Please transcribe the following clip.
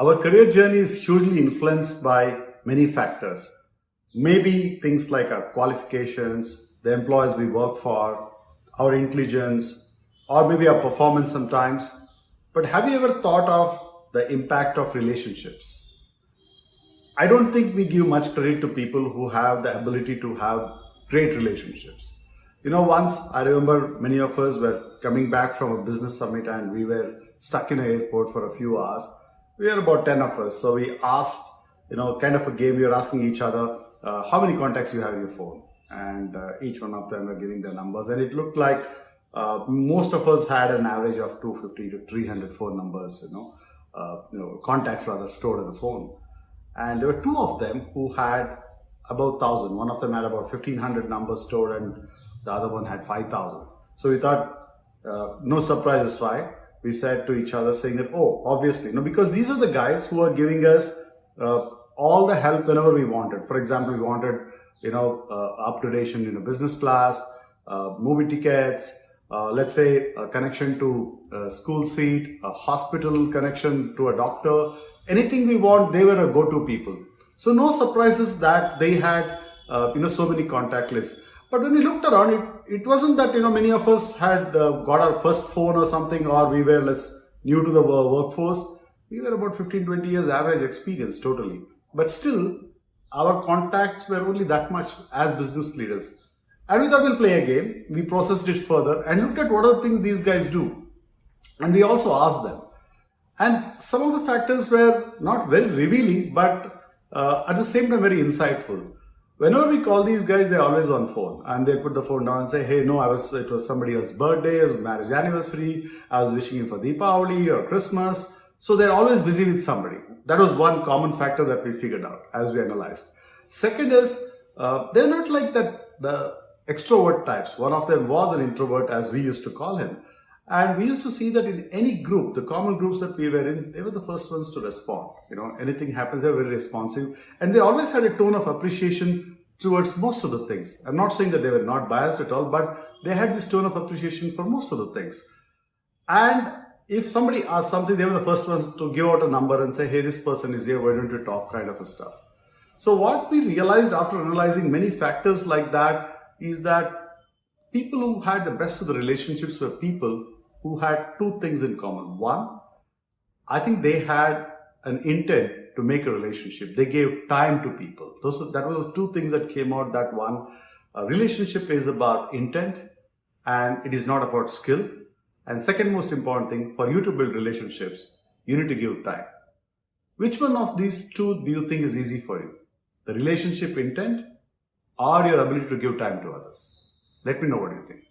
Our career journey is hugely influenced by many factors. Maybe things like our qualifications, the employers we work for, our intelligence, or maybe our performance sometimes. But have you ever thought of the impact of relationships? I don't think we give much credit to people who have the ability to have great relationships. Once I remember many of us were coming back from a business summit and we were stuck in an airport for a few hours. We were about 10 of us. So we asked, kind of a game, we were asking each other, how many contacts you have in your phone? And each one of them were giving their numbers. And it looked like most of us had an average of 250 to 300 phone numbers, contacts rather stored in the phone. And there were two of them who had about 1,000. One of them had about 1,500 numbers stored and the other one had 5,000. So we thought, no surprises, right? We said to each other saying that, oh, obviously, because these are the guys who are giving us all the help whenever we wanted. For example, we wanted, upgradation in a business class, movie tickets, let's say a connection to a school seat, a hospital connection to a doctor, anything we want, they were a go-to people. So no surprises that they had, so many contact lists. But when we looked around, it wasn't that, many of us had got our first phone or something, or we were less new to the workforce. We were about 15, 20 years average experience totally. But still, our contacts were only that much as business leaders. And we thought we'll play a game. We processed it further and looked at what are the things these guys do. And we also asked them. And some of the factors were not very revealing, but at the same time very insightful. Whenever we call these guys, they're always on phone and they put the phone down and say, hey, no, it was somebody else's birthday, it was marriage anniversary, I was wishing him for Deepavali or Christmas. So they're always busy with somebody. That was one common factor that we figured out as we analyzed. Second is, they're not like the extrovert types. One of them was an introvert, as we used to call him. And we used to see that in any group, the common groups that we were in, they were the first ones to respond. Anything happens, they're very responsive. And they always had a tone of appreciation towards most of the things. I'm not saying that they were not biased at all, but they had this tone of appreciation for most of the things. And if somebody asked something, they were the first ones to give out a number and say, hey, this person is here, why don't you talk, kind of a stuff. So what we realized after analyzing many factors like that is that people who had the best of the relationships were people who had two things in common. One, I think they had an intent to make a relationship. They gave time to people. That was the two things that came out. That one, a relationship is about intent and it is not about skill. And second most important thing, for you to build relationships, you need to give time. Which one of these two do you think is easy for you? The relationship intent or your ability to give time to others? Let me know what you think.